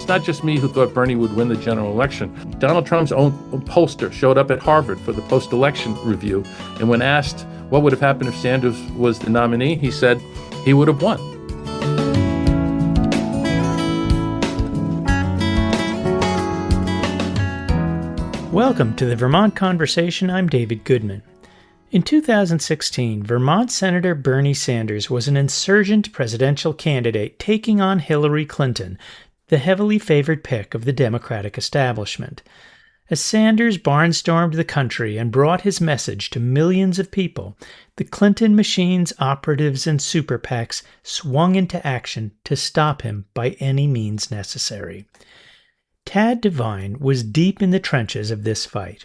It's not just me who thought Bernie would win the general election. Donald Trump's own pollster showed up at Harvard for the post-election review, and when asked what would have happened if Sanders was the nominee, he said he would have won. Welcome to the Vermont Conversation. I'm David Goodman. In 2016, Vermont Senator Bernie Sanders was an insurgent presidential candidate taking on Hillary Clinton, the heavily favored pick of the Democratic establishment. As Sanders barnstormed the country and brought his message to millions of people, the Clinton machine's operatives and super PACs swung into action to stop him by any means necessary. Tad Devine was deep in the trenches of this fight.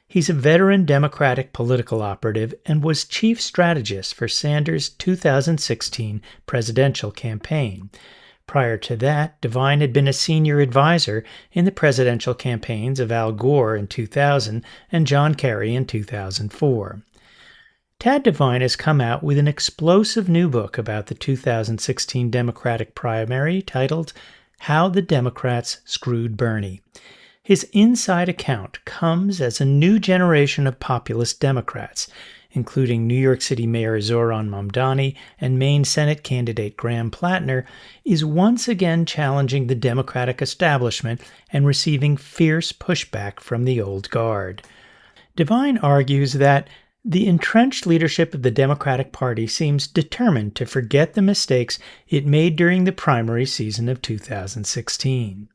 He's a veteran Democratic political operative and was chief strategist for Sanders' 2016 presidential campaign. Prior to that, Devine had been a senior advisor in the presidential campaigns of Al Gore in 2000 and John Kerry in 2004. Tad Devine has come out with an explosive new book about the 2016 Democratic primary titled How the Democrats Screwed Bernie. His inside account comes as a new generation of populist Democrats, including New York City Mayor Zohran Mamdani and Maine Senate candidate Graham Platner, is once again challenging the Democratic establishment and receiving fierce pushback from the old guard. Devine argues that the entrenched leadership of the Democratic Party seems determined to forget the mistakes it made during the primary season of 2016.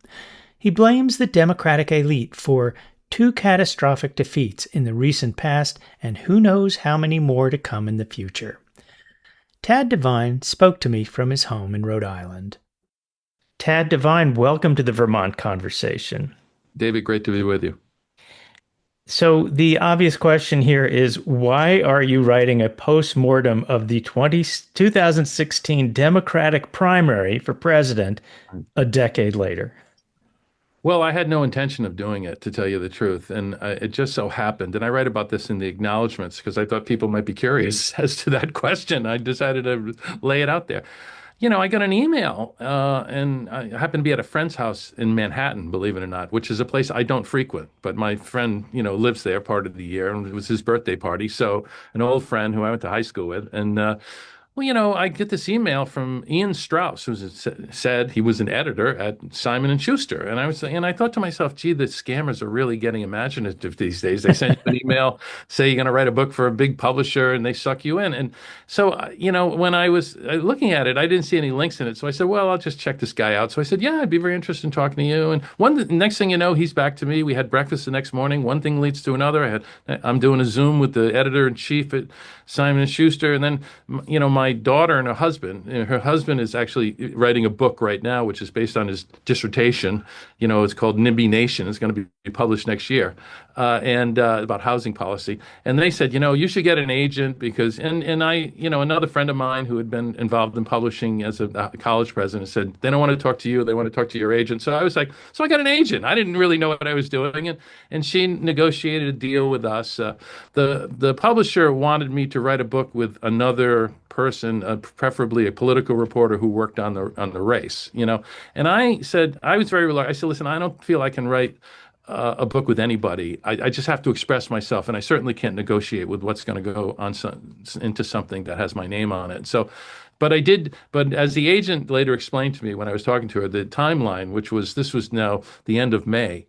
He blames the Democratic elite for two catastrophic defeats in the recent past and who knows how many more to come in the future. Tad Devine spoke to me from his home in Rhode Island. Tad Devine, welcome to the Vermont Conversation. David, great to be with you. So the obvious question here is, why are you writing a post-mortem of the 2016 Democratic primary for president a decade later? Well, I had no intention of doing it, to tell you the truth, and it just so happened. And I write about this in the acknowledgments because I thought people might be curious as to that question. I decided to lay it out there. You know, I got an email, and I happened to be at a friend's house in Manhattan, believe it or not, which is a place I don't frequent. But my friend, lives there part of the year, and it was his birthday party. So an old friend who I went to high school with, and I get this email from Ian Strauss, who said he was an editor at Simon & Schuster. And I thought to myself, gee, the scammers are really getting imaginative these days. They send you an email, say you're going to write a book for a big publisher, and they suck you in. And so, when I was looking at it, I didn't see any links in it. So I said, well, I'll just check this guy out. So I said, yeah, I'd be very interested in talking to you. And next thing you know, he's back to me. We had breakfast the next morning. One thing leads to another. I'm doing a Zoom with the editor-in-chief at Simon & Schuster. And then, my daughter and her husband is actually writing a book right now, which is based on his dissertation. It's called NIMBY Nation. It's going to be published next year, and about housing policy. And they said, you should get an agent because, and I, another friend of mine who had been involved in publishing as a college president said, they don't want to talk to you. They want to talk to your agent. So I was like, so I got an agent. I didn't really know what I was doing. And she negotiated a deal with us. The publisher wanted me to write a book with another person, preferably a political reporter who worked on the race, And I said, I was very reluctant. I said, listen, I don't feel I can write a book with anybody. I just have to express myself, and I certainly can't negotiate with what's going to go on into something that has my name on it. So, but I did. But as the agent later explained to me when I was talking to her, the timeline, this was now the end of May,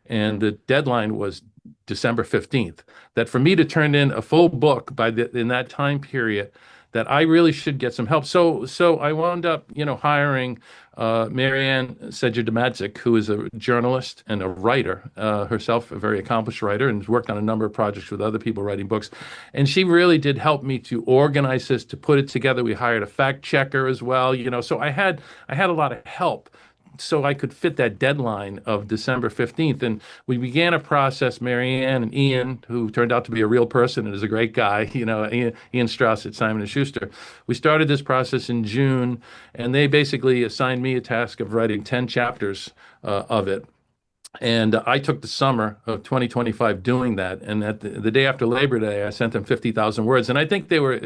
and the deadline was December 15th. That for me to turn in a full book in that time period, that I really should get some help. So I wound up, hiring Marianne Sedgwick, who is a journalist and a writer, herself a very accomplished writer, and has worked on a number of projects with other people writing books. And she really did help me to organize this, to put it together. We hired a fact checker as well, So I had a lot of help, so I could fit that deadline of December 15th. And we began a process, Marianne and Ian, who turned out to be a real person and is a great guy, Ian Strauss at Simon & Schuster. We started this process in June, and they basically assigned me a task of writing 10 chapters of it. And I took the summer of 2025 doing that. And at the day after Labor Day, I sent them 50,000 words. And I think they were,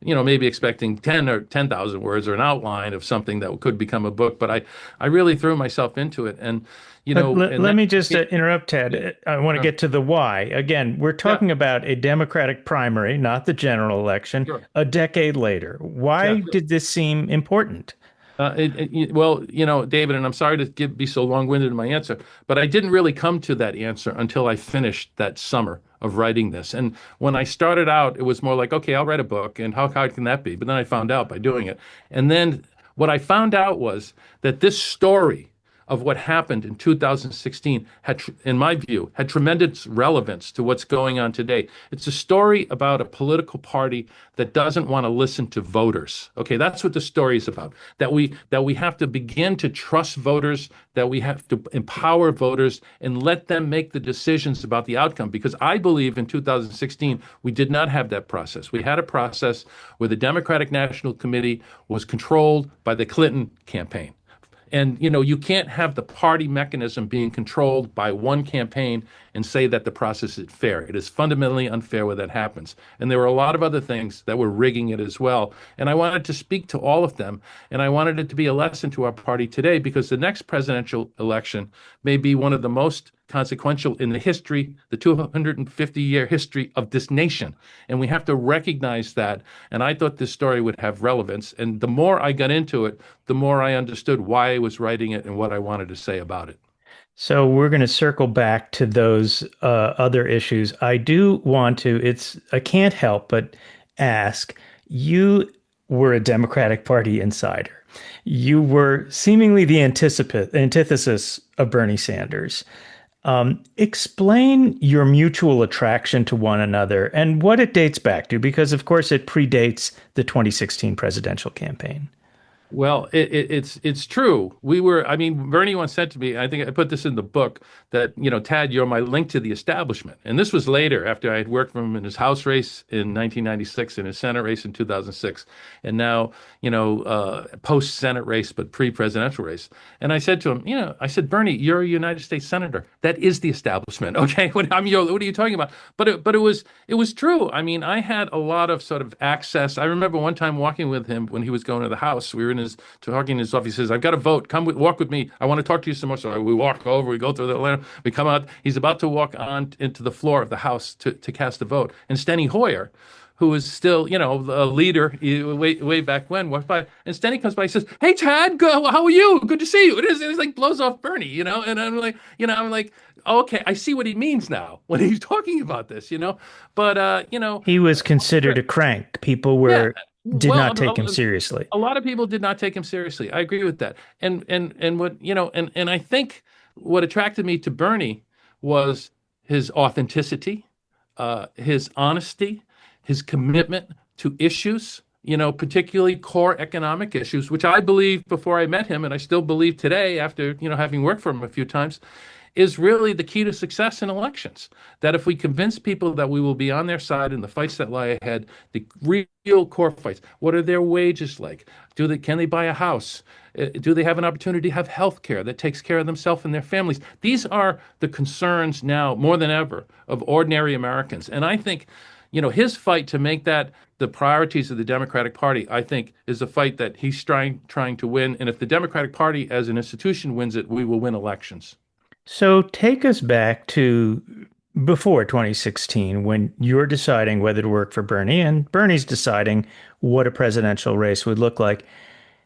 maybe expecting 10 or 10,000 words or an outline of something that could become a book. But I really threw myself into it. And, and Let that me just became, interrupt, yeah, Ted. I want to uh, get to the why. Again, we're yeah, talking about a Democratic primary, not the general election, sure. a decade later. Yeah. Why did this seem important? Well, David, and I'm sorry to be so long-winded in my answer, but I didn't really come to that answer until I finished that summer of writing this. And when I started out, it was more like, okay, I'll write a book, and how hard can that be? But then I found out by doing it. And then what I found out was that this story of what happened in 2016 in my view, had tremendous relevance to what's going on today. It's a story about a political party that doesn't want to listen to voters. Okay, that's what the story is about. That we have to begin to trust voters, that we have to empower voters and let them make the decisions about the outcome. Because I believe in 2016 we did not have that process. We had a process where the Democratic National Committee was controlled by the Clinton campaign. And you can't have the party mechanism being controlled by one campaign and say that the process is fair. It is fundamentally unfair when that happens. And there were a lot of other things that were rigging it as well. And I wanted to speak to all of them. And I wanted it to be a lesson to our party today because the next presidential election may be one of the most consequential in the history, the 250-year history of this nation. And we have to recognize that. And I thought this story would have relevance. And the more I got into it, the more I understood why I was writing it and what I wanted to say about it. So we're going to circle back to those other issues. I do want to, I can't help but ask, you were a Democratic Party insider. You were seemingly the antithesis of Bernie Sanders. Explain your mutual attraction to one another and what it dates back to, because of course it predates the 2016 presidential campaign. Well, it's true. I mean, Bernie once said to me, I think I put this in the book, that, Tad, you're my link to the establishment. And this was later, after I had worked for him in his House race in 1996 and his Senate race in 2006, and now, post-Senate race, but pre-presidential race. And I said to him, I said, Bernie, you're a United States Senator. That is the establishment. Okay. What are you talking about? But it was true. I mean, I had a lot of sort of access. I remember one time walking with him when he was going to the House. We were talking in his office. He says, "I've got to vote. Walk with me. I want to talk to you some more." So we walk over. We go through the line. We come out. He's about to walk on into the floor of the House to cast a vote. And Steny Hoyer, who was still, a leader way back when, walked by. And Steny comes by. He says, "Hey, Tad, how are you? Good to see you." It is like blows off Bernie, And I'm like, oh, okay, I see what he means now when he's talking about this. But He was considered a crank. People yeah. did Well, not take him seriously. a lot of people did not take him seriously. I agree with that. And what and I think what attracted me to Bernie was his authenticity, his honesty, his commitment to issues. Particularly core economic issues, which I believe before I met him, and I still believe today after having worked for him a few times, is really the key to success in elections. That if we convince people that we will be on their side in the fights that lie ahead, the real core fights, what are their wages like? Can they buy a house? Do they have an opportunity to have health care that takes care of themselves and their families? These are the concerns now more than ever of ordinary Americans. And I think, his fight to make that the priorities of the Democratic Party, I think, is a fight that he's trying to win. And if the Democratic Party as an institution wins it, we will win elections. So take us back to before 2016 when you're deciding whether to work for Bernie and Bernie's deciding what a presidential race would look like.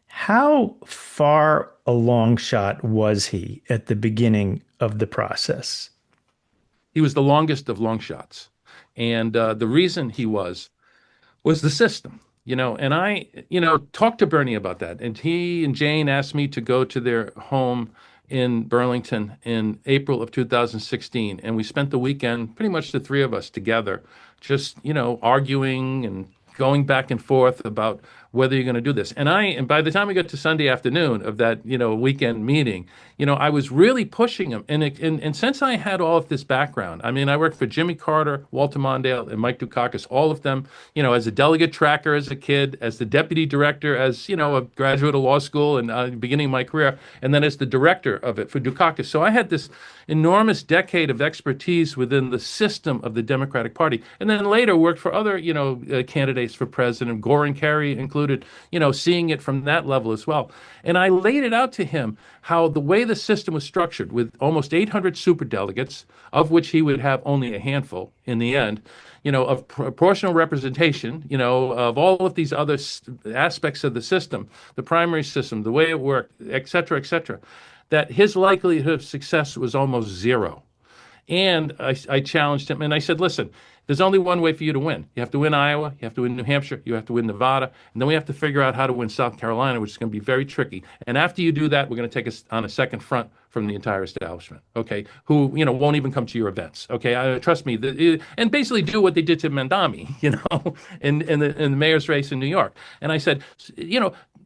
How far a long shot was he at the beginning of the process? He was the longest of long shots. And the reason he was the system. And I, talked to Bernie about that. And he and Jane asked me to go to their home in Burlington in April of 2016. And we spent the weekend, pretty much the three of us together, just, arguing and going back and forth about whether you're going to do this. And by the time we got to Sunday afternoon of that, weekend meeting, I was really pushing him. And since I had all of this background, I mean, I worked for Jimmy Carter, Walter Mondale, and Mike Dukakis, all of them, as a delegate tracker as a kid, as the deputy director, as, a graduate of law school and beginning of my career, and then as the director of it for Dukakis. So I had this enormous decade of expertise within the system of the Democratic Party, and then later worked for other, candidates for president, Gore and Kerry included, seeing it from that level as well. And I laid it out to him how the way the system was structured with almost 800 superdelegates, of which he would have only a handful in the end, of proportional representation, of all of these other aspects of the system, the primary system, the way it worked, et cetera, that his likelihood of success was almost zero. And I challenged him and I said, listen, there's only one way for you to win. You have to win Iowa, you have to win New Hampshire, you have to win Nevada, and then we have to figure out how to win South Carolina, which is going to be very tricky. And after you do that, we're going to take us on a second front from the entire establishment, okay, who, won't even come to your events, okay? Trust me, and basically do what they did to Mamdani, in the mayor's race in New York. And I said,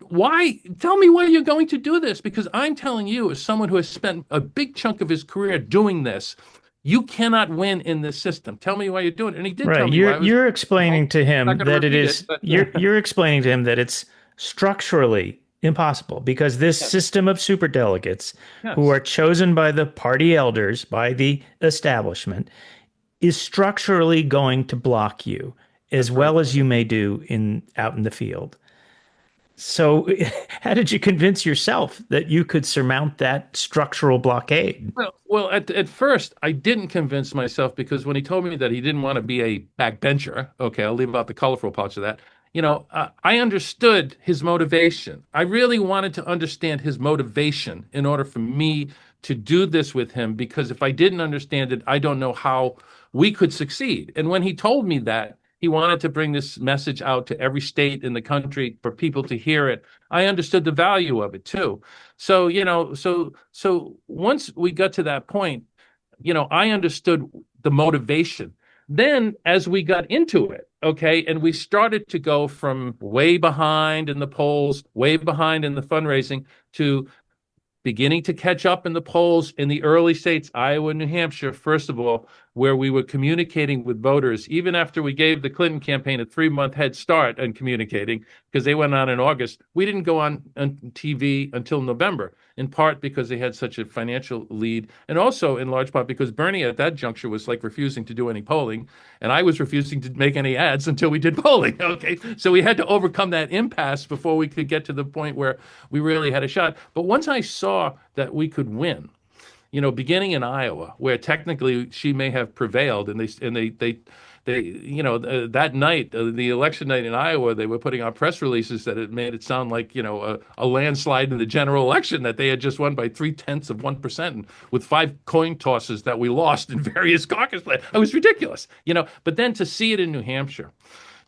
why? Tell me why you're going to do this, because I'm telling you, as someone who has spent a big chunk of his career doing this, you cannot win in this system. Tell me why you're doing it. And he did tell Right. me why. You're explaining to I'm not him going to that it repeat is it, but you're explaining to him that it's structurally impossible because this yes, system of superdelegates who yes, are chosen by the party elders, by the establishment, is structurally going to block you as that's right. well as you may do in out in the field. So how did you convince yourself that you could surmount that structural blockade? Well, at first, I didn't convince myself because when he told me that he didn't want to be a backbencher, okay, I'll leave out the colorful parts of that. I understood his motivation. I really wanted to understand his motivation in order for me to do this with him because if I didn't understand it, I don't know how we could succeed. And when he told me that, he wanted to bring this message out to every state in the country for people to hear it. I understood the value of it too. So, so once we got to that point, I understood the motivation. Then as we got into it, okay, and we started to go from way behind in the polls, way behind in the fundraising to beginning to catch up in the polls in the early states, Iowa and New Hampshire, first of all, where we were communicating with voters, even after we gave the Clinton campaign a 3-month head start on communicating, because they went on in August. We didn't go on TV until November, in part because they had such a financial lead, and also in large part because Bernie at that juncture was like refusing to do any polling, and I was refusing to make any ads until we did polling. Okay, so we had to overcome that impasse before we could get to the point where we really had a shot. But once I saw that we could win, beginning in Iowa, where technically she may have prevailed, and they that night, the election night in Iowa, they were putting out press releases that it made it sound like a landslide in the general election that they had just won by 0.3%, and with 5 coin tosses that we lost in various caucus play. It was ridiculous, But then to see it in New Hampshire,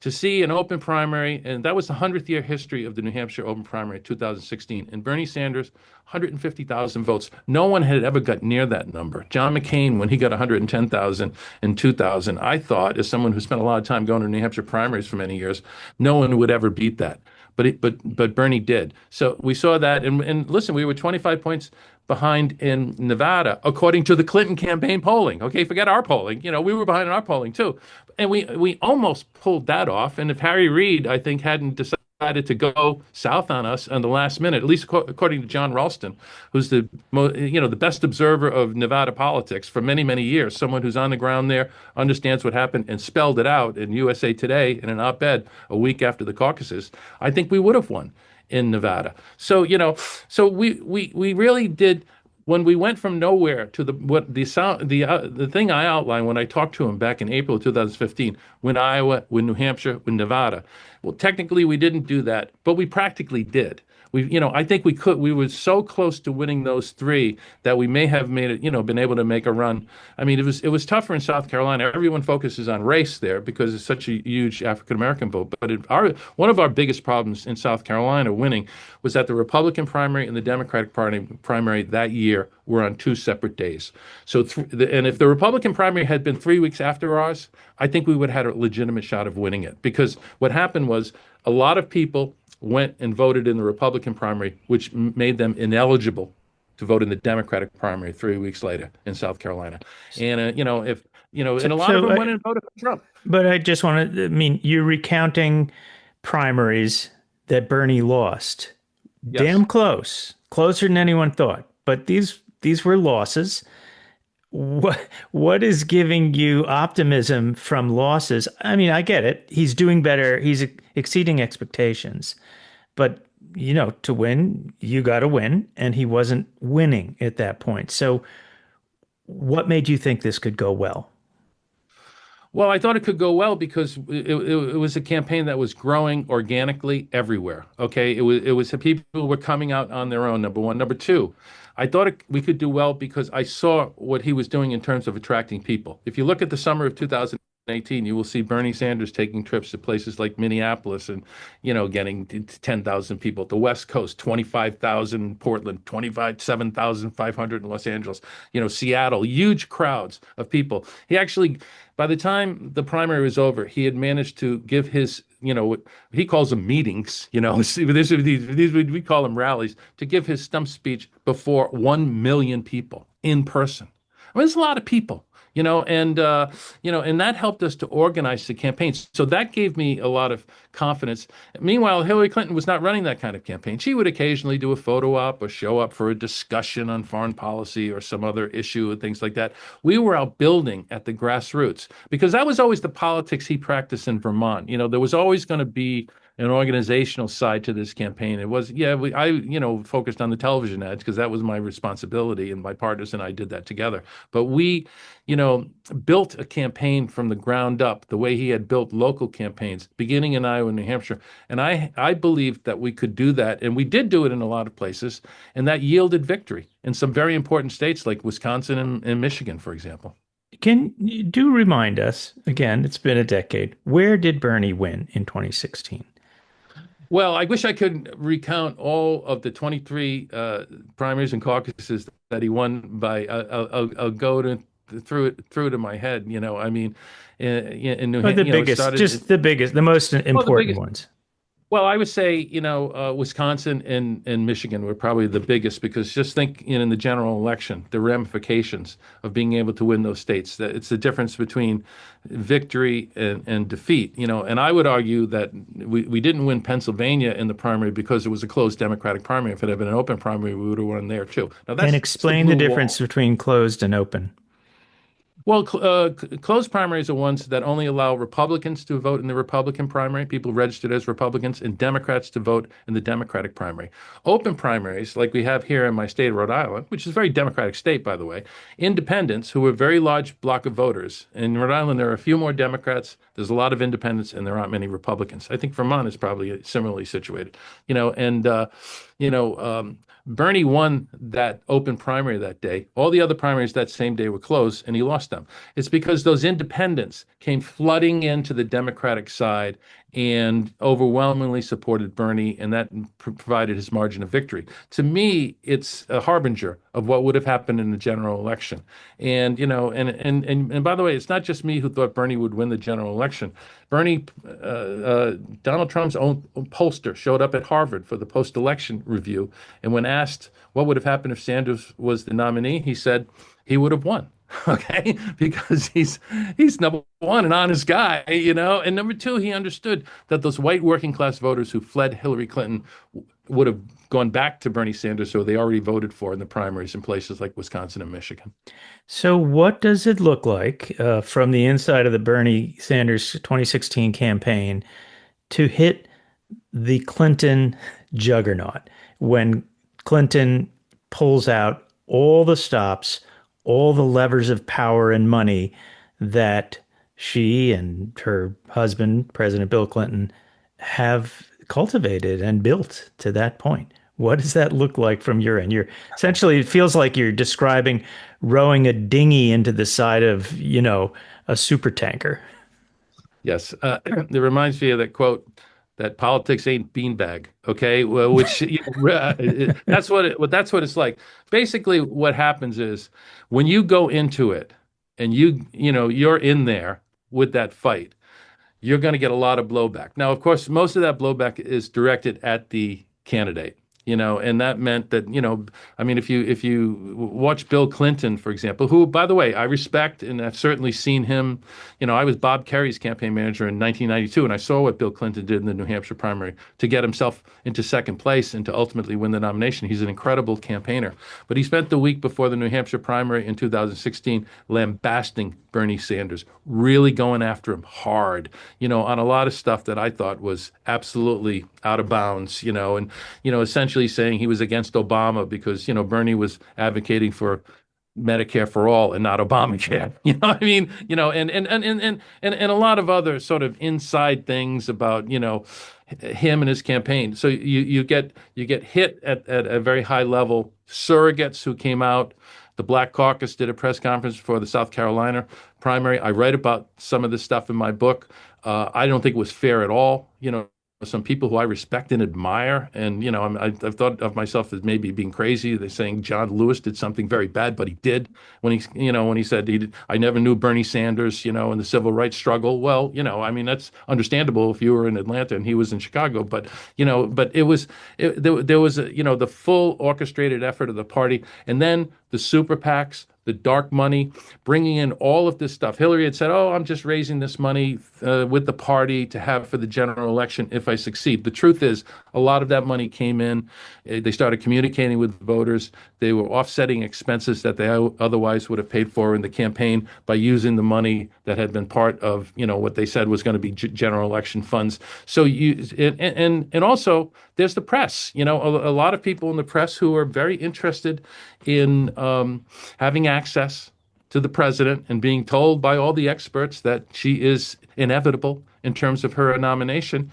to see an open primary, and that was the 100th year history of the New Hampshire open primary, 2016. And Bernie Sanders, 150,000 votes. No one had ever got near that number. John McCain, when he got 110,000 in 2000, I thought, as someone who spent a lot of time going to New Hampshire primaries for many years, no one would ever beat that. But Bernie did. So we saw that, and listen, we were 25 points behind in Nevada, according to the Clinton campaign polling. Okay, forget our polling. We were behind in our polling too, and we almost pulled that off. And if Harry Reid, I think, hadn't decided to go south on us on the last minute, at least according to John Ralston, who's the best observer of Nevada politics for many years, someone who's on the ground there, understands what happened, and spelled it out in USA Today in an op-ed a week after the caucuses, I think we would have won in Nevada. So so we really did. When we went from nowhere to the thing I outlined when I talked to him back in April of 2015, when Iowa, when New Hampshire, when Nevada. Well, technically we didn't do that, but we practically did. I think we were so close to winning those three that we may have made it, been able to make a run. I mean, it was tougher in South Carolina. Everyone focuses on race there because it's such a huge African American vote. But one of our biggest problems in South Carolina winning was that the Republican primary and the Democratic Party primary that year were on two separate days. And if the Republican primary had been 3 weeks after ours, I think we would have had a legitimate shot of winning it. Because what happened was a lot of people went and voted in the Republican primary, which made them ineligible to vote in the Democratic primary 3 weeks later in South Carolina. And if So, and a lot of so them I, went and voted for Trump. but I just want to, I mean, you're recounting primaries that Bernie lost. Yes. Damn close, closer than anyone thought. But these were losses. What is giving you optimism from losses? I mean, I get it. He's doing better. He's exceeding expectations. But to win, you got to win, and he wasn't winning at that point. So, what made you think this could go well? Well, I thought it could go well because it was a campaign that was growing organically everywhere. Okay, it was people were coming out on their own. Number one, number two, I thought we could do well because I saw what he was doing in terms of attracting people. If you look at the summer of 2018, you will see Bernie Sanders taking trips to places like Minneapolis and getting 10,000 people at the West Coast, 25,000 in Portland, 7,500 in Los Angeles, Seattle, huge crowds of people. He actually, by the time the primary was over, he had managed to give his, he calls them meetings, we call them rallies, to give his stump speech before 1 million people in person. I mean, it's a lot of people. And that helped us to organize the campaigns. So that gave me a lot of confidence. Meanwhile, Hillary Clinton was not running that kind of campaign. She would occasionally do a photo op or show up for a discussion on foreign policy or some other issue and things like that. We were out building at the grassroots because that was always the politics he practiced in Vermont. There was always going to be an organizational side to this campaign. It was, yeah, I focused on the television ads because that was my responsibility, and my partners and I did that together. But we, built a campaign from the ground up, the way he had built local campaigns, beginning in Iowa and New Hampshire. And I believed that we could do that, and we did do it in a lot of places, and that yielded victory in some very important states like Wisconsin and Michigan, for example. Can you do remind us again? It's been a decade. Where did Bernie win in 2016? Well, I wish I could recount all of the 23 primaries and caucuses that he won by. I'll go through to my head. I mean, in New Or the Hampshire, it biggest, started. just the biggest, the most Well, the important biggest. ones. Well, I would say, Wisconsin and Michigan were probably the biggest because just think, in the general election, the ramifications of being able to win those states. That it's the difference between victory and defeat. And I would argue that we didn't win Pennsylvania in the primary because it was a closed Democratic primary. If it had been an open primary, we would have won there too. Now And that's the explain the blue difference wall. between closed and open. Well, closed primaries are ones that only allow Republicans to vote in the Republican primary, people registered as Republicans, and Democrats to vote in the Democratic primary. Open primaries, like we have here in my state of Rhode Island, which is a very Democratic state, by the way, independents, who are a very large block of voters. In Rhode Island, there are a few more Democrats, there's a lot of independents, and there aren't many Republicans. I think Vermont is probably similarly situated. And Bernie won that open primary that day. All the other primaries that same day were closed, and he lost them. It's because those independents came flooding into the Democratic side and overwhelmingly supported Bernie, and that provided his margin of victory. To me, it's a harbinger of what would have happened in the general election. And by the way, it's not just me who thought Bernie would win the general election. Bernie, Donald Trump's own pollster showed up at Harvard for the post-election review, and when asked what would have happened if Sanders was the nominee, he said he would have won. Okay, because he's number one, an honest guy, and number two, he understood that those white working class voters who fled Hillary Clinton would have gone back to Bernie Sanders, who they already voted for in the primaries in places like Wisconsin and Michigan. So, what does it look like from the inside of the Bernie Sanders 2016 campaign to hit the Clinton juggernaut when Clinton pulls out all the stops, all the levers of power and money that she and her husband, President Bill Clinton, have cultivated and built to that point? What does that look like from your end? You're essentially, it feels like you're describing rowing a dinghy into the side of, a super tanker. Yes, it reminds me of that quote that politics ain't beanbag. Okay, well, which that's what it's like. Basically, what happens is when you go into it and you're in there with that fight, you're going to get a lot of blowback. Now, of course, most of that blowback is directed at the candidate, and that meant that, I mean, if you watch Bill Clinton, for example, who, by the way, I respect and I've certainly seen him. I was Bob Kerry's campaign manager in 1992, and I saw what Bill Clinton did in the New Hampshire primary to get himself into second place and to ultimately win the nomination. He's an incredible campaigner. But he spent the week before the New Hampshire primary in 2016 lambasting Bernie Sanders, really going after him hard, on a lot of stuff that I thought was absolutely out of bounds, and, essentially saying he was against Obama because, Bernie was advocating for Medicare for all and not Obamacare. You know what I mean? And a lot of other sort of inside things about, him and his campaign. So you get hit at a very high level. Surrogates who came out. The Black Caucus did a press conference for the South Carolina primary. I write about some of this stuff in my book. I don't think it was fair at all. Some people who I respect and admire, and I've thought of myself as maybe being crazy. They're saying John Lewis did something very bad, but he did when he said he did. I never knew Bernie Sanders, in the civil rights struggle. Well, I mean that's understandable if you were in Atlanta and he was in Chicago, but there was the full orchestrated effort of the party, and then the super PACs, the dark money, bringing in all of this stuff. Hillary had said, "Oh, I'm just raising this money with the party to have for the general election if I succeed." The truth is, a lot of that money came in. They started communicating with voters. They were offsetting expenses that they otherwise would have paid for in the campaign by using the money that had been part of, what they said was going to be general election funds. So and also there's the press. A lot of people in the press who are very interested in having access to the president and being told by all the experts that she is inevitable in terms of her nomination,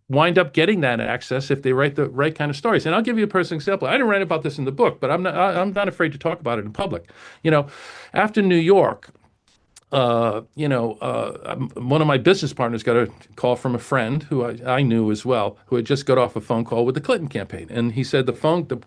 wind up getting that access if they write the right kind of stories. And I'll give you a personal example. I didn't write about this in the book, but I'm not afraid to talk about it in public. After New York, one of my business partners got a call from a friend who I knew as well, who had just got off a phone call with the Clinton campaign. And he said the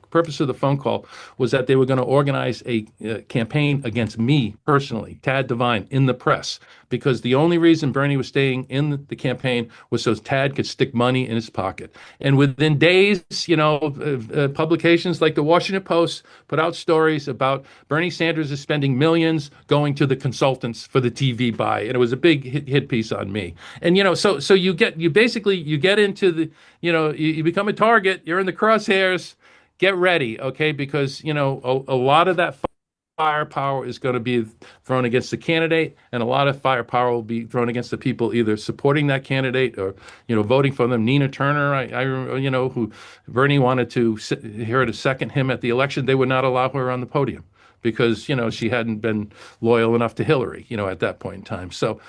purpose of the phone call was that they were going to organize a campaign against me personally, Tad Devine, in the press, because the only reason Bernie was staying in the campaign was so Tad could stick money in his pocket. And within days, publications like the Washington Post put out stories about Bernie Sanders is spending millions going to the consultants for the TV buy, and it was a big hit piece on me. And so you get into the you become a target. You're in the crosshairs. Get ready, okay? Because a lot of that firepower is going to be thrown against the candidate, and a lot of firepower will be thrown against the people either supporting that candidate or voting for them. Nina Turner, who Bernie wanted her to second him at the election, they would not allow her on the podium because she hadn't been loyal enough to Hillary at that point in time. So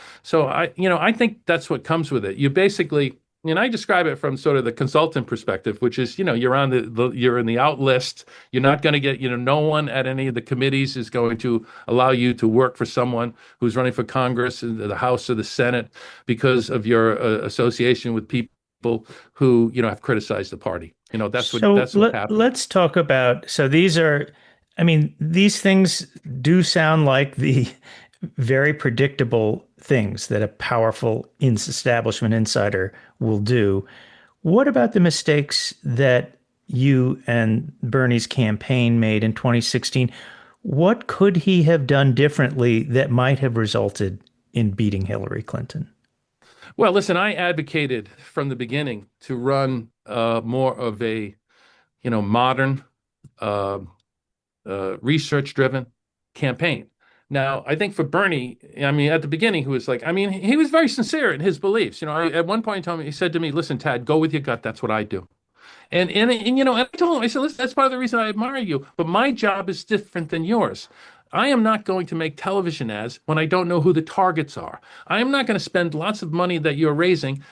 I think that's what comes with it. You basically. And I describe it from sort of the consultant perspective, which is, you're on you're in the out list. You're not going to get, no one at any of the committees is going to allow you to work for someone who's running for Congress, the House or the Senate, because of your association with people who, have criticized the party. That's what happened. Let's talk about, so these things do sound like the very predictable things that a powerful establishment insider will do. What about the mistakes that you and Bernie's campaign made in 2016? What could he have done differently that might have resulted in beating Hillary Clinton? Well, listen, I advocated from the beginning to run more of a, modern, research-driven campaign. Now, I think for Bernie, at the beginning, he was like, he was very sincere in his beliefs. At one point, he said to me, "Listen, Tad, go with your gut. That's what I do." And I told him, I said, "Listen, that's part of the reason I admire you. But my job is different than yours. I am not going to make television ads when I don't know who the targets are. I am not going to spend lots of money that you're raising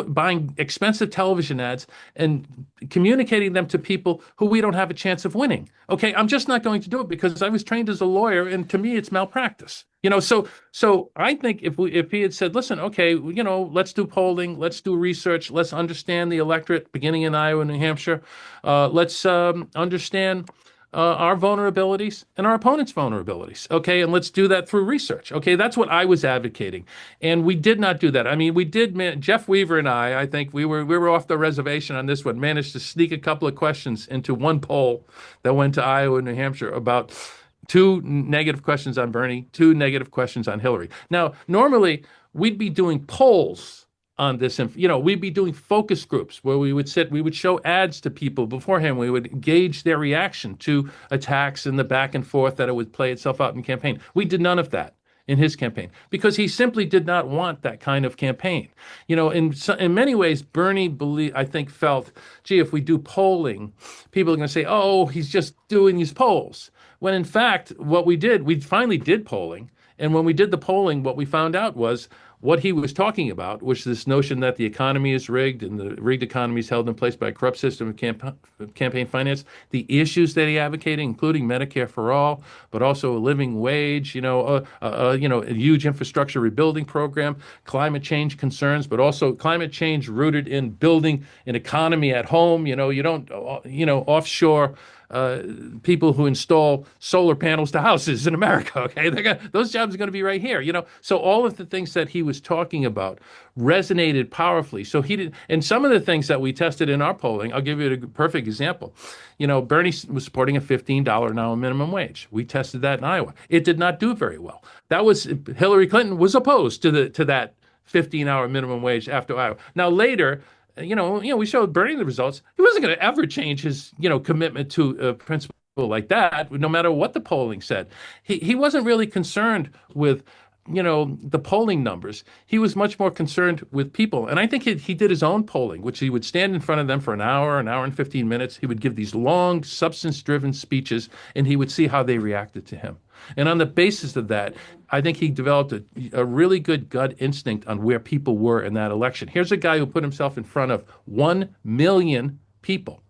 buying expensive television ads and communicating them to people who we don't have a chance of winning. Okay, I'm just not going to do it because I was trained as a lawyer, and to me, it's malpractice. So I think if he had said, listen, okay, let's do polling, let's do research, let's understand the electorate, beginning in Iowa and New Hampshire, let's understand our vulnerabilities and our opponents' vulnerabilities. Okay, and let's do that through research. Okay, that's what I was advocating, and we did not do that. I mean, we did. Jeff Weaver and I think we were off the reservation on this one. Managed to sneak a couple of questions into one poll that went to Iowa and New Hampshire about two negative questions on Bernie, two negative questions on Hillary. Now, normally we'd be doing polls on this. We'd be doing focus groups where we would show ads to people beforehand. We would gauge their reaction to attacks and the back and forth that it would play itself out in campaign. We did none of that in his campaign because he simply did not want that kind of campaign. In many ways, I think, felt, gee, if we do polling, people are going to say, oh, he's just doing these polls. When in fact, what we finally did polling. And when we did the polling, what we found out was what he was talking about, which is this notion that the economy is rigged and the rigged economy is held in place by a corrupt system of campaign finance. The issues that he advocated, including Medicare for all, but also a living wage, a huge infrastructure rebuilding program, climate change concerns, but also climate change rooted in building an economy at home. You don't, offshore people who install solar panels to houses in America. Okay, those jobs are going to be right here. So all of the things that he was talking about resonated powerfully. So he did, and some of the things that we tested in our polling, I'll give you a perfect example. Bernie was supporting a $15 an hour minimum wage. We tested that in Iowa. It did not do very well. Hillary Clinton was opposed to that 15-hour minimum wage after Iowa. Now later, we showed Bernie the results. He wasn't going to ever change his, commitment to a principle like that, no matter what the polling said. He wasn't really concerned with, the polling numbers. He was much more concerned with people. And I think he did his own polling, which he would stand in front of them for an hour and 15 minutes. He would give these long, substance-driven speeches, and he would see how they reacted to him. And on the basis of that, I think he developed a really good gut instinct on where people were in that election. Here's a guy who put himself in front of 1 million people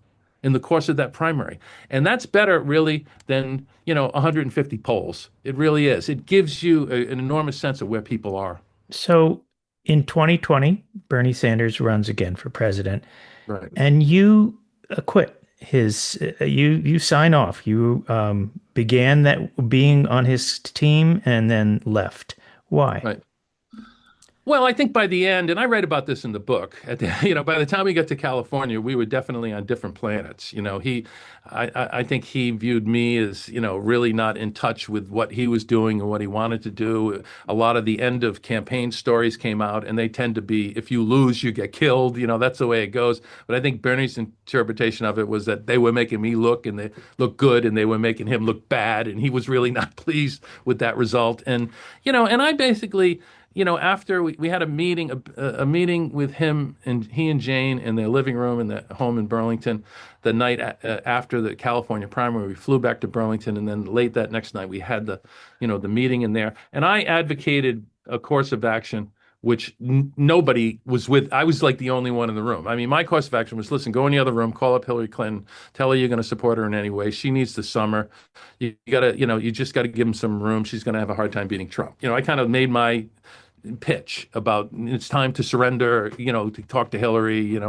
in the course of that primary. And that's better, really, than, 150 polls. It really is. It gives you an enormous sense of where people are. So in 2020, Bernie Sanders runs again for president. Right. And you acquit you sign off. You began that being on his team and then left. Why? Right. Well, I think by the end, and I write about this in the book, by the time we got to California, we were definitely on different planets. I think he viewed me as, really not in touch with what he was doing and what he wanted to do. A lot of the end of campaign stories came out, and they tend to be, if you lose, you get killed. That's the way it goes. But I think Bernie's interpretation of it was that they were making me look good, and they were making him look bad, and he was really not pleased with that result. And I basically, after we had a meeting with him and he and Jane in their living room in the home in Burlington the night after the California primary. We flew back to Burlington, and then late that next night we had the meeting in there. And I advocated a course of action which nobody was with. I was like the only one in the room. I mean, my course of action was, listen, go in the other room, call up Hillary Clinton, tell her you're going to support her in any way. She needs the summer. You gotta, you just got to give him some room. She's going to have a hard time beating Trump. I kind of made my pitch about it's time to surrender, to talk to Hillary,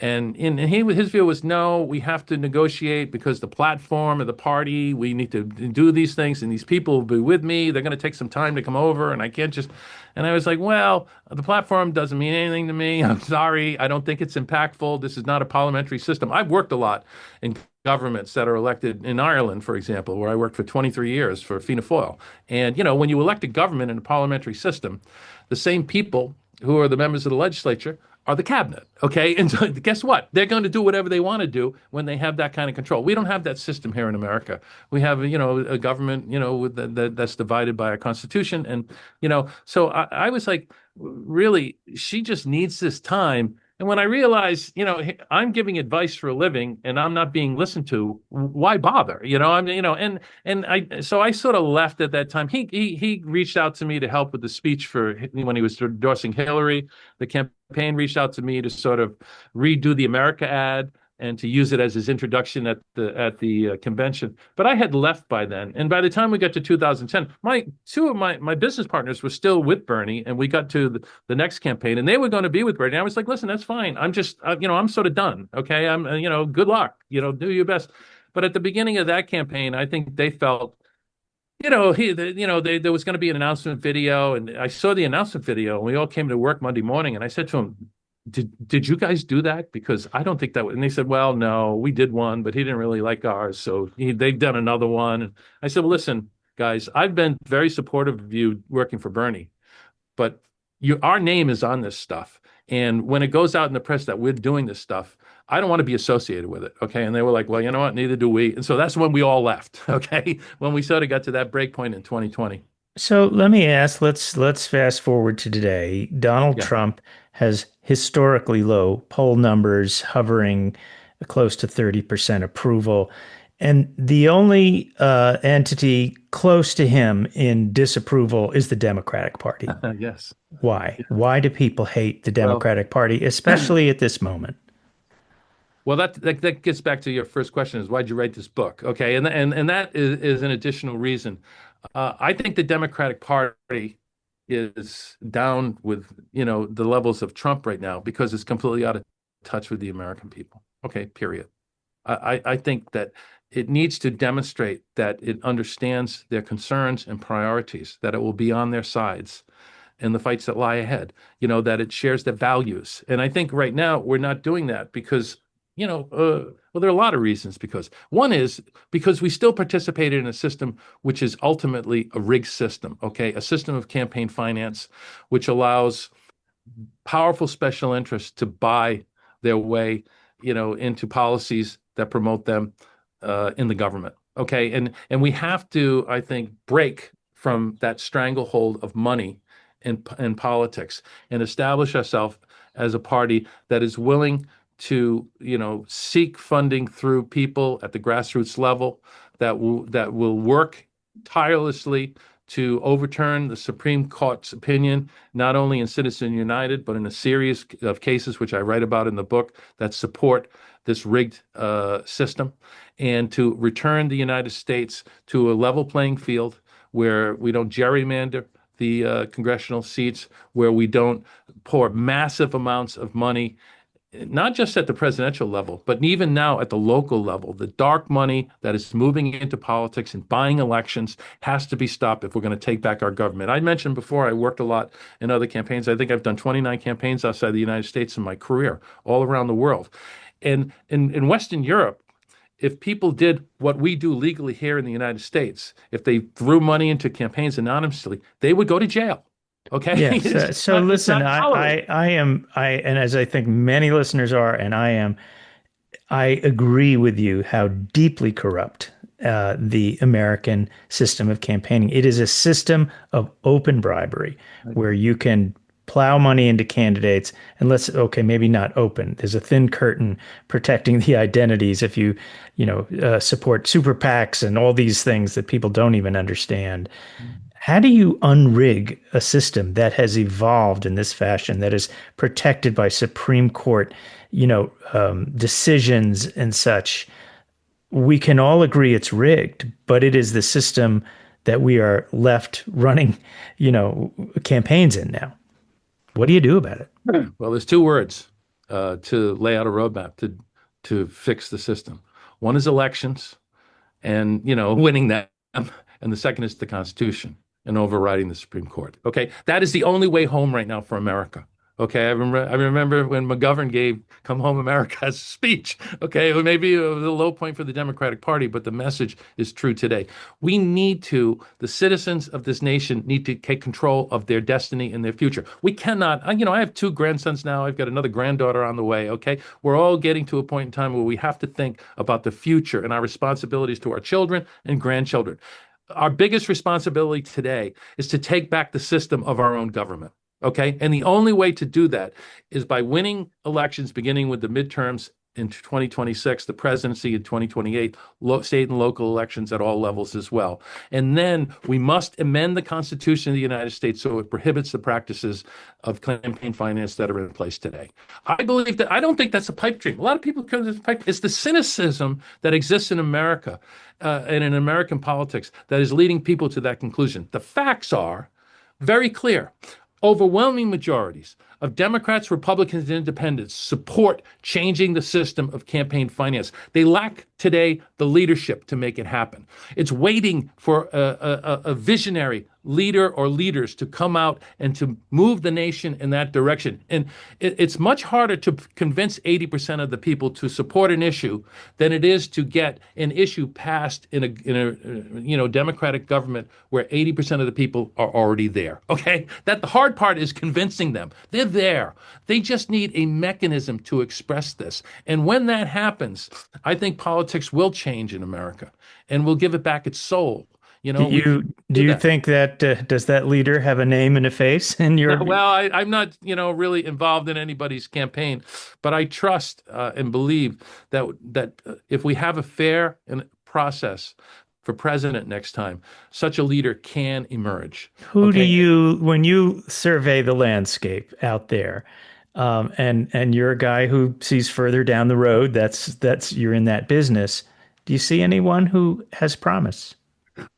And his view was, no, we have to negotiate because the platform of the party, we need to do these things, and these people will be with me. They're going to take some time to come over, and I can't just. And I was like, well, the platform doesn't mean anything to me. I'm sorry. I don't think it's impactful. This is not a parliamentary system. I've worked a lot in governments that are elected in Ireland, for example, where I worked for 23 years for Fianna Fáil. And, when you elect a government in a parliamentary system, the same people who are the members of the legislature are the cabinet, okay? And so guess what? They're going to do whatever they want to do when they have that kind of control. We don't have that system here in America. We have, a government, that's divided by a constitution. And, so I was like, really, she just needs this time And when I realized, I'm giving advice for a living and I'm not being listened to, why bother? So I sort of left at that time. He reached out to me to help with the speech for when he was endorsing Hillary. The campaign reached out to me to sort of redo the America ad and to use it as his introduction at the convention. But I had left by then, and by the time we got to 2010, my two of my business partners were still with Bernie, and we got to the next campaign, and they were going to be with Bernie. I was like, listen, that's fine. I'm just, I'm sort of done. Okay, I'm, good luck. Do your best. But at the beginning of that campaign, I think they felt there was going to be an announcement video, and I saw the announcement video, and we all came to work Monday morning, and I said to him, "Did you guys do that? Because I don't think that." And they said, "Well, no, we did one, but he didn't really like ours, so they've done another one." And I said, "Well, listen, guys, I've been very supportive of you working for Bernie, but our name is on this stuff, and when it goes out in the press that we're doing this stuff, I don't want to be associated with it." Okay. And they were like, "Well, you know what? Neither do we." And so that's when we all left. Okay. When we sort of got to that break point in 2020. So let me ask, let's fast forward to today. Donald Yeah. Trump has historically low poll numbers, hovering close to 30% approval. And the only entity close to him in disapproval is the Democratic Party. Yes. Why? Why do people hate the Well, Democratic Party, especially at this moment? well, that gets back to your first question: is why'd you write this book? Okay, and that is an additional reason. I think the Democratic Party is down with the levels of Trump right now because it's completely out of touch with the American people. Okay, period. I think that it needs to demonstrate that it understands their concerns and priorities, that it will be on their sides in the fights that lie ahead, that it shares their values. And I think right now we're not doing that because, well, there are a lot of reasons because one is because we still participated in a system which is ultimately a rigged system, okay? A system of campaign finance, which allows powerful special interests to buy their way, into policies that promote them in the government. Okay, and we have to, I think, break from that stranglehold of money in politics and establish ourselves as a party that is willing to, seek funding through people at the grassroots level that will work tirelessly to overturn the Supreme Court's opinion, not only in Citizen United, but in a series of cases, which I write about in the book, that support this rigged system, and to return the United States to a level playing field where we don't gerrymander the congressional seats, where we don't pour massive amounts of money not just at the presidential level, but even now at the local level. The dark money that is moving into politics and buying elections has to be stopped if we're going to take back our government. I mentioned before I worked a lot in other campaigns. I think I've done 29 campaigns outside the United States in my career, all around the world. And in Western Europe, if people did what we do legally here in the United States, if they threw money into campaigns anonymously, they would go to jail. Okay, Yes. So it's listen, not tolerated. and as I think many listeners are, and I agree with you how deeply corrupt the American system of campaigning. It is a system of open bribery where you can plow money into candidates and okay, maybe not open. There's a thin curtain protecting the identities if support super PACs and all these things that people don't even understand. How do you unrig a system that has evolved in this fashion, that is protected by Supreme Court, decisions and such? We can all agree it's rigged, but it is the system that we are left running, campaigns in now. What do you do about it? Well, there's two words to lay out a roadmap to fix the system. One is elections, and winning them, and the second is the Constitution and overriding the Supreme Court. Okay, that is the only way home right now for America. Okay, I remember when McGovern gave "Come Home, America" as a speech. Okay, it maybe it was a low point for the Democratic Party, but the message is true today. The citizens of this nation need to take control of their destiny and their future. We cannot, I have two grandsons now. I've got another granddaughter on the way. Okay, we're all getting to a point in time where we have to think about the future and our responsibilities to our children and grandchildren. Our biggest responsibility today is to take back the system of our own government. Okay. And the only way to do that is by winning elections, beginning with the midterms in 2026, the presidency in 2028, state and local elections at all levels as well. And then we must amend the Constitution of the United States so it prohibits the practices of campaign finance that are in place today. I believe that. I don't think that's a pipe dream. A lot of people come to pipe. It's the cynicism that exists in America and in American politics that is leading people to that conclusion. The facts are very clear. Overwhelming majorities of Democrats, Republicans, and independents support changing the system of campaign finance. They lack today the leadership to make it happen. It's waiting for a visionary leader or leaders to come out and to move the nation in that direction. And it's much harder to convince 80% of the people to support an issue than it is to get an issue passed in a democratic government where 80% of the people are already there. Okay? That the hard part is convincing them. They're there. They just need a mechanism to express this. And when that happens, I think politics will change in America and we'll give it back its soul. Do We can do do you that. think that does that leader have a name and a face in your view? Well, I'm not, really involved in anybody's campaign, but I trust and believe that if we have a fair and process for president next time, such a leader can emerge. Who do Okay. you, when you survey the landscape out there, and you're a guy who sees further down the road, that's you're in that business. Do you see anyone who has promise?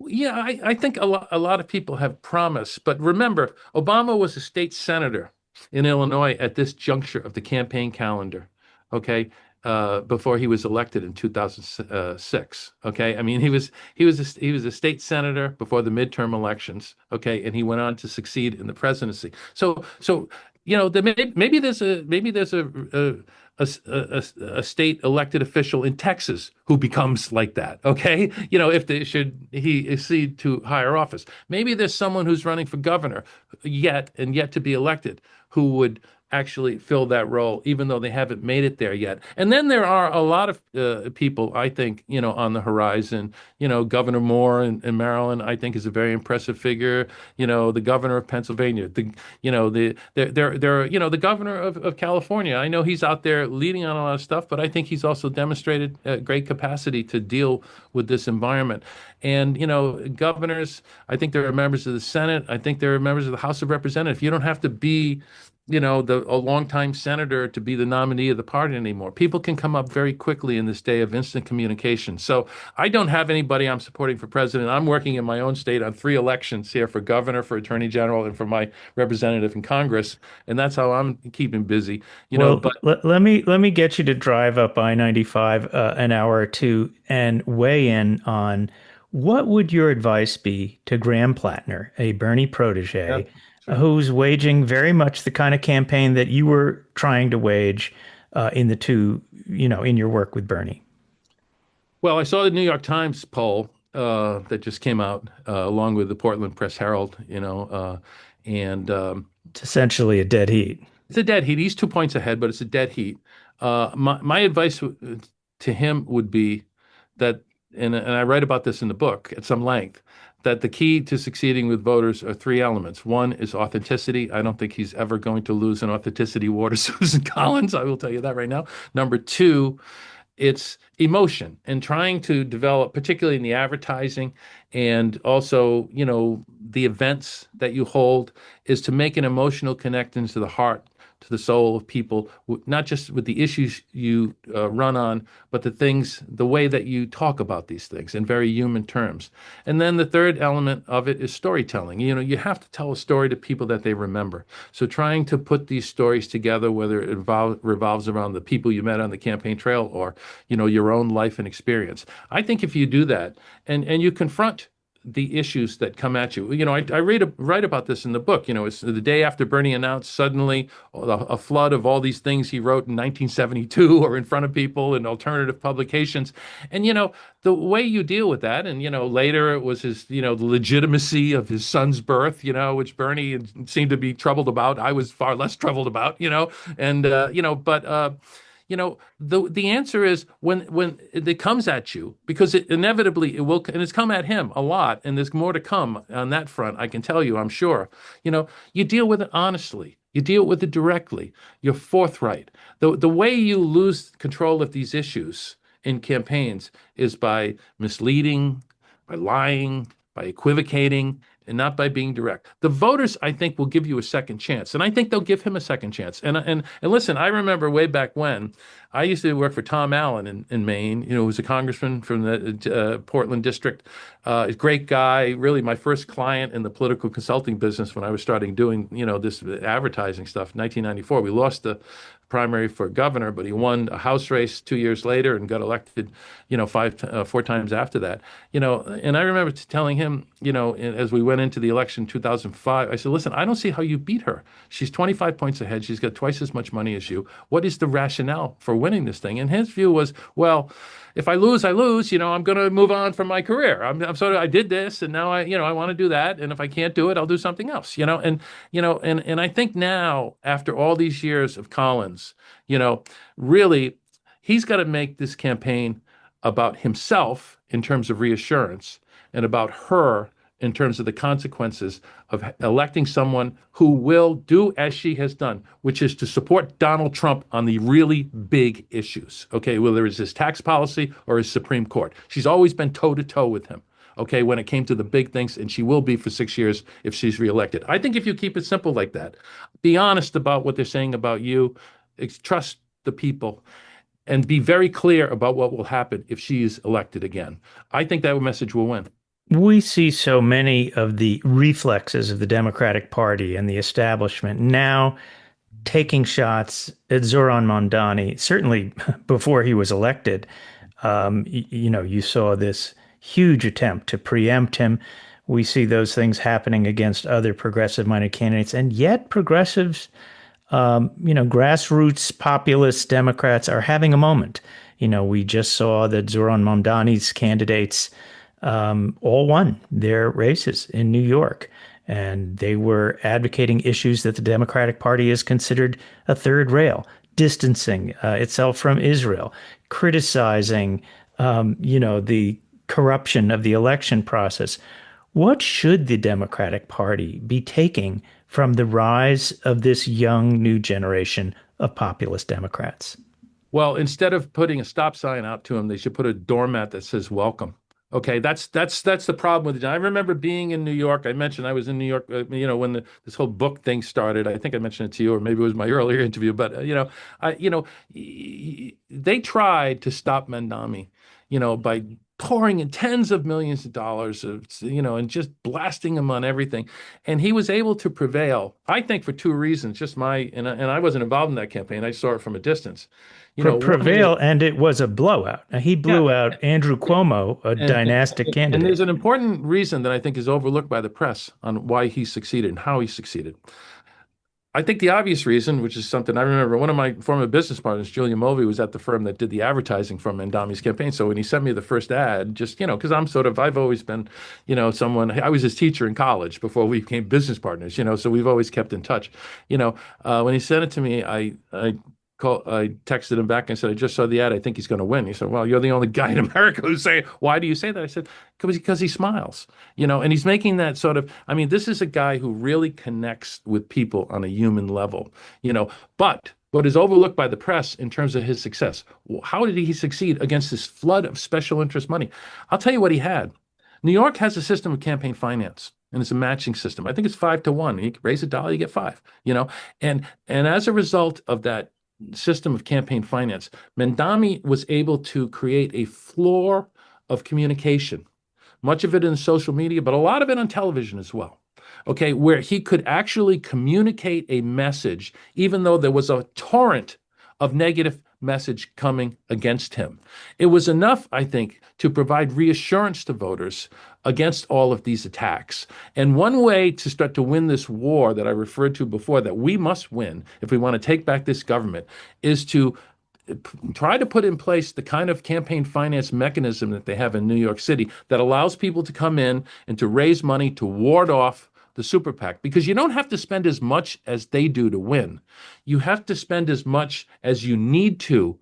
Yeah, I think a lot of people have promise, but remember, Obama was a state senator in Illinois at this juncture of the campaign calendar, okay, before he was elected in 2006. Okay, I mean he was a state senator before the midterm elections, okay, and he went on to succeed in the presidency. So maybe there's a state elected official in Texas who becomes like that. Okay, if they should he accede to higher office, maybe there's someone who's running for governor yet to be elected who would actually fill that role, even though they haven't made it there yet. And then there are a lot of people, I think, on the horizon. Governor Moore in Maryland, I think, is a very impressive figure. The governor of Pennsylvania, the governor of California. I know he's out there leading on a lot of stuff, but I think he's also demonstrated great capacity to deal with this environment. And, governors, I think there are members of the Senate. I think there are members of the House of Representatives. You don't have to be a longtime senator to be the nominee of the party anymore. People can come up very quickly in this day of instant communication. So I don't have anybody I'm supporting for president. I'm working in my own state on 3 elections here for governor, for attorney general, and for my representative in Congress. And that's how I'm keeping busy, Well, but let me get you to drive up I-95 an hour or two and weigh in on what would your advice be to Graham Platner, a Bernie yeah, protege, sure. who's waging very much the kind of campaign that you were trying to wage in the two, in your work with Bernie? Well, I saw the New York Times poll that just came out along with the Portland Press Herald, and It's essentially a dead heat. it's a dead heat. He's 2 points ahead, but it's a dead heat. My advice to him would be that, and I write about this in the book at some length, that the key to succeeding with voters are 3 elements. One is authenticity. I don't think he's ever going to lose an authenticity war to Susan Collins. I will tell you that right now. Number two, it's emotion and trying to develop, particularly in the advertising and also, the events that you hold, is to make an emotional connection to the heart, to the soul of people, not just with the issues you run on, but the way that you talk about these things in very human terms. And then the third element of it is storytelling. You have to tell a story to people that they remember. So trying to put these stories together, whether it revolves around the people you met on the campaign trail or, your own life and experience. I think if you do that and you confront the issues that come at you. I write about this in the book. It's the day after Bernie announced suddenly a flood of all these things he wrote in 1972 or in front of people in alternative publications. And, the way you deal with that, and, later it was his, the legitimacy of his son's birth, which Bernie seemed to be troubled about. I was far less troubled about, and, but, the answer is when it comes at you, because it inevitably it will, and it's come at him a lot, and there's more to come on that front. I can tell you, I'm sure. You deal with it honestly. You deal with it directly. You're forthright. The way you lose control of these issues in campaigns is by misleading, by lying, by equivocating, and not by being direct. The voters, I think, will give you a second chance, and I think they'll give him a second chance. And listen, I remember way back when I used to work for Tom Allen in Maine. Who was a congressman from the Portland district. A great guy, really my first client in the political consulting business when I was starting doing this advertising stuff. 1994, we lost the primary for governor, but he won a House race 2 years later and got elected, four times after that. And I remember telling him, as we went into the election in 2005, I said, listen, I don't see how you beat her. She's 25 points ahead. She's got twice as much money as you. What is the rationale for winning this thing? And his view was, well, if I lose, I lose. I'm going to move on from my career. I did this, and now I want to do that. And if I can't do it, I'll do something else. And I think now, after all these years of Collins, really, he's got to make this campaign about himself in terms of reassurance, and about her in terms of the consequences of electing someone who will do as she has done, which is to support Donald Trump on the really big issues. Okay, whether it's his tax policy or his Supreme Court. She's always been toe to toe with him. Okay, when it came to the big things, and she will be for 6 years if she's reelected. I think if you keep it simple like that, be honest about what they're saying about you, trust the people, and be very clear about what will happen if she is elected again. I think that message will win. We see so many of the reflexes of the Democratic Party and the establishment now taking shots at Zohran Mamdani, certainly before he was elected. You saw this huge attempt to preempt him. We see those things happening against other progressive-minded candidates, and yet progressives, grassroots populist Democrats are having a moment. We just saw that Zohran Mamdani's candidates all won their races in New York, and they were advocating issues that the Democratic Party has considered a third rail, distancing itself from Israel, criticizing, the corruption of the election process. What should the Democratic Party be taking from the rise of this young new generation of populist Democrats? Well, instead of putting a stop sign out to him, they should put a doormat that says welcome. Okay, that's the problem with it. I remember being in New York. I mentioned I was in New York, when this whole book thing started. I think I mentioned it to you, or maybe it was my earlier interview. But they tried to stop Mamdani, by pouring in tens of millions of dollars, and just blasting him on everything. And he was able to prevail, I think, for two reasons. And I wasn't involved in that campaign. I saw it from a distance. Prevail, and it was a blowout. Now, he blew out Andrew Cuomo, a dynastic candidate. And there's an important reason that I think is overlooked by the press on why he succeeded and how he succeeded. I think the obvious reason, which is something I remember, one of my former business partners, Julia Mulvey, was at the firm that did the advertising for Mamdani's campaign. So when he sent me the first ad, just, because I've always been, someone, I was his teacher in college before we became business partners, so we've always kept in touch. When he sent it to me, I texted him back and said, I just saw the ad. I think he's going to win. He said, well, you're the only guy in America who's saying, why do you say that? I said, because he smiles, and he's making that this is a guy who really connects with people on a human level, but what is overlooked by the press in terms of his success, how did he succeed against this flood of special interest money? I'll tell you what he had. New York has a system of campaign finance. And it's a matching system. I think it's 5-1. You raise $1, you get 5, and as a result of that system of campaign finance, Mamdani was able to create a floor of communication, much of it in social media, but a lot of it on television as well. Okay, where he could actually communicate a message, even though there was a torrent of negative message coming against him. It was enough, I think, to provide reassurance to voters against all of these attacks. And one way to start to win this war that I referred to before, that we must win if we want to take back this government, is to try to put in place the kind of campaign finance mechanism that they have in New York City that allows people to come in and to raise money to ward off the super PAC, because you don't have to spend as much as they do to win. You have to spend as much as you need to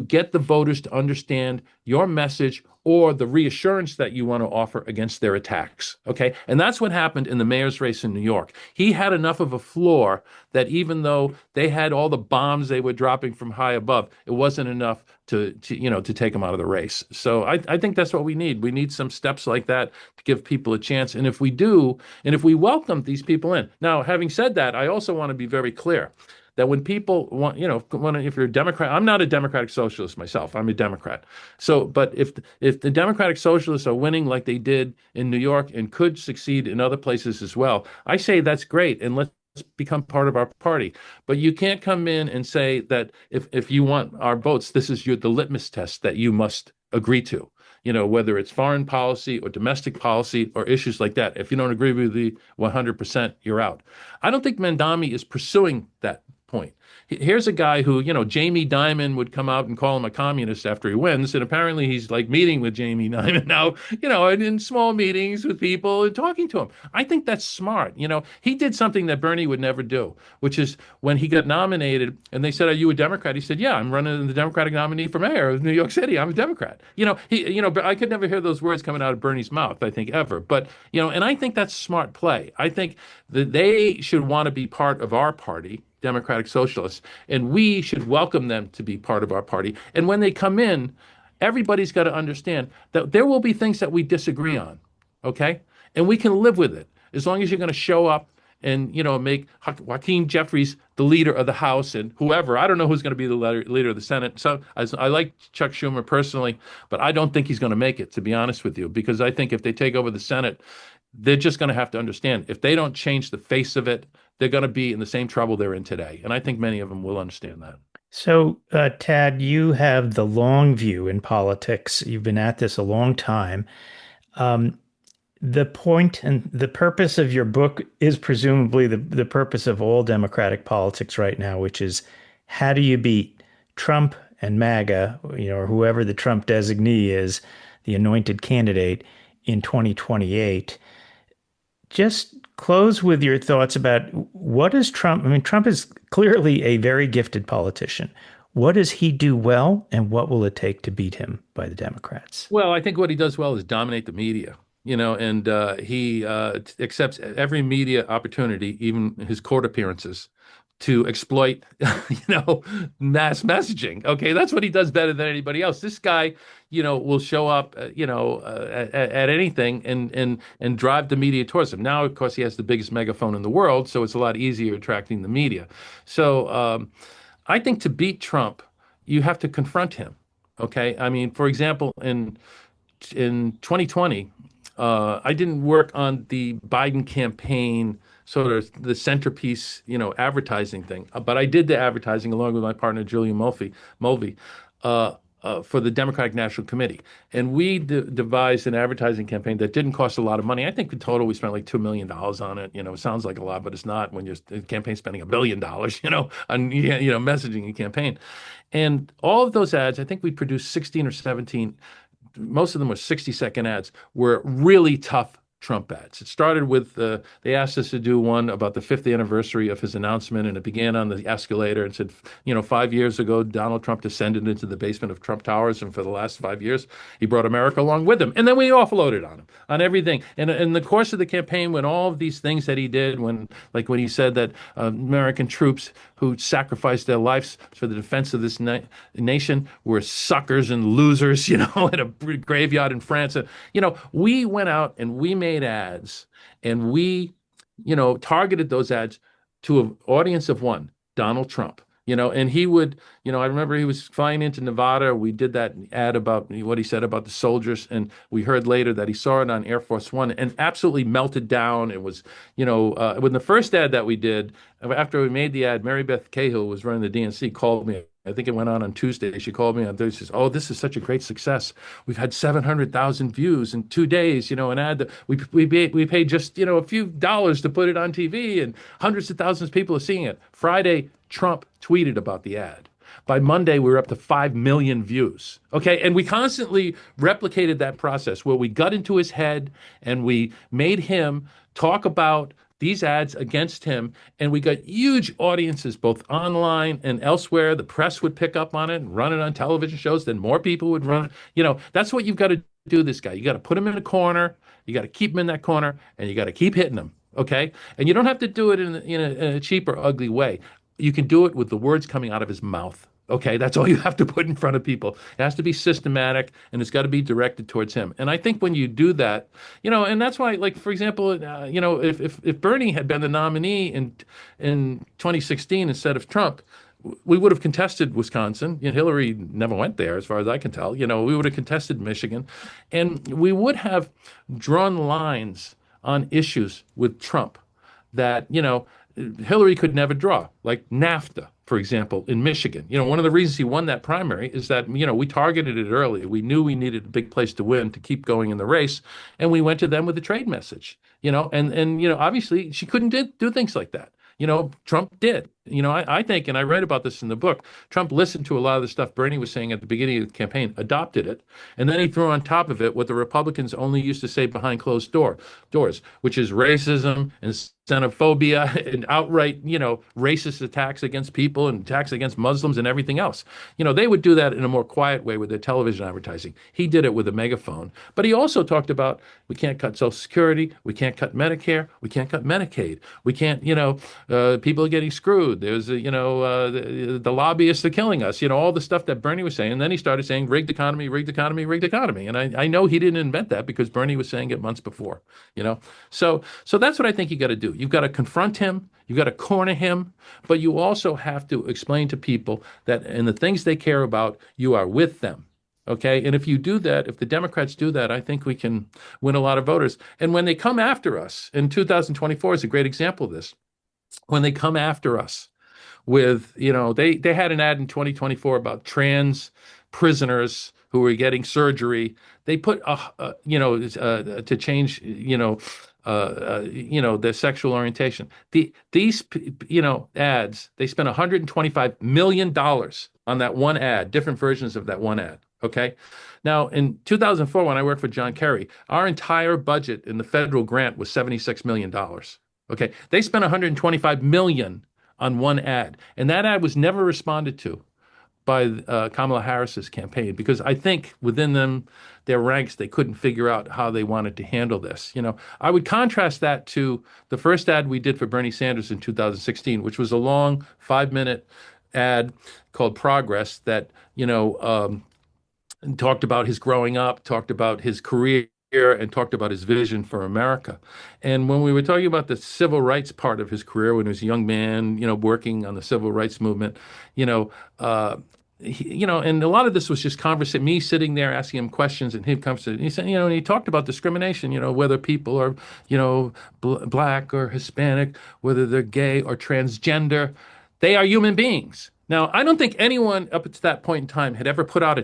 get the voters to understand your message or the reassurance that you want to offer against their attacks. Okay. And that's what happened in the mayor's race in New York. He had enough of a floor that even though they had all the bombs they were dropping from high above, it wasn't enough to take him out of the race. So I think that's what we need. We need some steps like that to give people a chance. And if we do, and if we welcome these people in. Now, having said that, I also want to be very clear that when people want, if you're a Democrat, I'm not a democratic socialist myself. I'm a Democrat. So, but if the democratic socialists are winning like they did in New York and could succeed in other places as well, I say that's great, and let's become part of our party. But you can't come in and say that if you want our votes, this is the litmus test that you must agree to. Whether it's foreign policy or domestic policy or issues like that. If you don't agree with the 100%, you're out. I don't think Mamdani is pursuing that point. Here's a guy who, Jamie Dimon would come out and call him a communist after he wins. And apparently he's like meeting with Jamie Dimon now, and in small meetings with people and talking to him. I think that's smart. He did something that Bernie would never do, which is when he got nominated and they said, "Are you a Democrat?" He said, "Yeah, I'm running the Democratic nominee for mayor of New York City. I'm a Democrat." But I could never hear those words coming out of Bernie's mouth, I think, ever. But, and I think that's smart play. I think that they should want to be part of our party, Democratic Socialists, and we should welcome them to be part of our party. And when they come in, everybody's got to understand that there will be things that we disagree on, okay? And we can live with it as long as you're going to show up and, make Hakeem Jeffries the leader of the House and whoever. I don't know who's going to be the leader of the Senate. So I like Chuck Schumer personally, but I don't think he's going to make it, to be honest with you, because I think if they take over the Senate, they're just going to have to understand if they don't change the face of it, they're going to be in the same trouble they're in today. And I think many of them will understand that. So, Tad, you have the long view in politics. You've been at this a long time. Um, the point and the purpose of your book is presumably the purpose of all democratic politics right now, which is how do you beat Trump and MAGA, or whoever the Trump designee is, the anointed candidate in 2028. Just close with your thoughts about what is Trump? I mean, Trump is clearly a very gifted politician. What does he do well, and what will it take to beat him by the Democrats? Well, I think what he does well is dominate the media, and he accepts every media opportunity, even his court appearances, to exploit, mass messaging. Okay, that's what he does better than anybody else. This guy, will show up, at anything and drive the media towards him. Now, of course, he has the biggest megaphone in the world, so it's a lot easier attracting the media. So I think to beat Trump, you have to confront him. Okay, I mean, for example, in 2020, I didn't work on the Biden campaign, sort of the centerpiece, advertising thing. But I did the advertising along with my partner, Julian Mulvey, for the Democratic National Committee. And we devised an advertising campaign that didn't cost a lot of money. I think in total we spent like $2 million on it. It sounds like a lot, but it's not when you're the campaign spending $1 billion, on, messaging a campaign. And all of those ads, I think we produced 16 or 17, most of them were 60-second ads, were really tough Trump ads. It started with they asked us to do one about the 5th anniversary of his announcement, and it began on the escalator and said, 5 years ago, Donald Trump descended into the basement of Trump Towers, and for the last 5 years, he brought America along with him. And then we offloaded on him, on everything. And in the course of the campaign, when all of these things that he did, when he said that American troops who sacrificed their lives for the defense of this nation were suckers and losers, in a graveyard in France. We went out and we made ads, and we, targeted those ads to an audience of one, Donald Trump. And he would, I remember he was flying into Nevada. We did that ad about what he said about the soldiers. And we heard later that he saw it on Air Force One and absolutely melted down. It was, when the first ad that we did, after we made the ad, Mary Beth Cahill was running the DNC, called me. I think it went on Tuesday. She called me on Thursday. She says, "Oh, this is such a great success. We've had 700,000 views in 2 days. An ad that we paid just a few dollars to put it on TV, and hundreds of thousands of people are seeing it." Friday, Trump tweeted about the ad. By Monday, we were up to 5 million views. Okay, and we constantly replicated that process where we got into his head and we made him talk about these ads against him, and we got huge audiences both online and elsewhere. The press would pick up on it and run it on television shows. Then more people would run it. That's what you've got to do. This guy, you got to put him in a corner. You got to keep him in that corner, and you got to keep hitting him. Okay, and you don't have to do it in a cheap or ugly way. You can do it with the words coming out of his mouth. Okay, that's all you have to put in front of people. It has to be systematic, and it's got to be directed towards him. And I think when you do that, and that's why, like for example, if Bernie had been the nominee in 2016 instead of Trump, we would have contested Wisconsin. Hillary never went there, as far as I can tell. We would have contested Michigan, and we would have drawn lines on issues with Trump that Hillary could never draw, like NAFTA, for example, in Michigan. One of the reasons he won that primary is that, we targeted it early. We knew we needed a big place to win to keep going in the race. And we went to them with a trade message, and obviously she couldn't do things like that. Trump did. I think, and I read about this in the book, Trump listened to a lot of the stuff Bernie was saying at the beginning of the campaign, adopted it, and then he threw on top of it what the Republicans only used to say behind closed doors, which is racism and xenophobia and outright, racist attacks against people and attacks against Muslims and everything else. They would do that in a more quiet way with their television advertising. He did it with a megaphone. But he also talked about we can't cut Social Security, we can't cut Medicare, we can't cut Medicaid, we can't, people are getting screwed. There's, the lobbyists are killing us, all the stuff that Bernie was saying. And then he started saying rigged economy, rigged economy, rigged economy. And I know he didn't invent that because Bernie was saying it months before, So that's what I think you got to do. You've got to confront him. You've got to corner him. But you also have to explain to people that in the things they care about, you are with them. Okay. And if you do that, if the Democrats do that, I think we can win a lot of voters. And when they come after us, in 2024 is a great example of this. When they come after us with, they had an ad in 2024 about trans prisoners who were getting surgery. They put, to change, their sexual orientation. These ads, they spent $125 million on that one ad, different versions of that one ad. Okay. Now, in 2004, when I worked for John Kerry, our entire budget in the federal grant was $76 million. Okay. They spent $125 million on one ad, and that ad was never responded to by Kamala Harris's campaign, because I think within their ranks, they couldn't figure out how they wanted to handle this. I would contrast that to the first ad we did for Bernie Sanders in 2016, which was a long 5-minute ad called Progress that, talked about his growing up, talked about his career, and talked about his vision for America. And when we were talking about the civil rights part of his career, when he was a young man, working on the civil rights movement, and a lot of this was just conversation, me sitting there asking him questions and him conversation. He said, and he talked about discrimination, whether people are, black or Hispanic, whether they're gay or transgender, they are human beings. Now, I don't think anyone up to that point in time had ever put out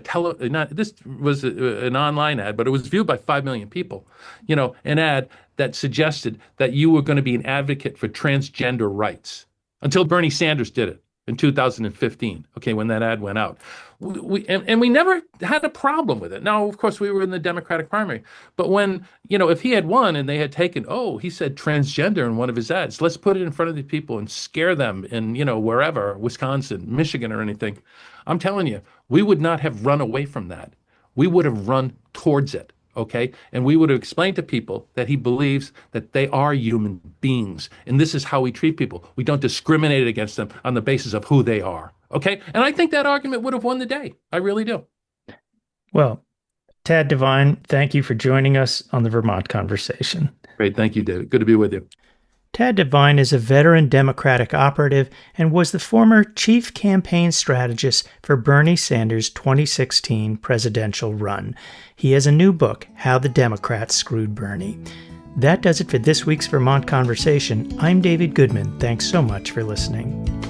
this was an online ad, but it was viewed by 5 million people, an ad that suggested that you were going to be an advocate for transgender rights until Bernie Sanders did it in 2015, okay, when that ad went out. We never had a problem with it. Now, of course, we were in the Democratic primary. But when, if he had won and they had taken, he said transgender in one of his ads, let's put it in front of the people and scare them in, wherever, Wisconsin, Michigan, or anything. I'm telling you, we would not have run away from that. We would have run towards it. Okay. And we would have explained to people that he believes that they are human beings. And this is how we treat people. We don't discriminate against them on the basis of who they are. Okay. And I think that argument would have won the day. I really do. Well, Tad Devine, thank you for joining us on the Vermont Conversation. Great. Thank you, David. Good to be with you. Tad Devine is a veteran Democratic operative and was the former chief campaign strategist for Bernie Sanders' 2016 presidential run. He has a new book, How the Democrats Screwed Bernie. That does it for this week's Vermont Conversation. I'm David Goodman. Thanks so much for listening.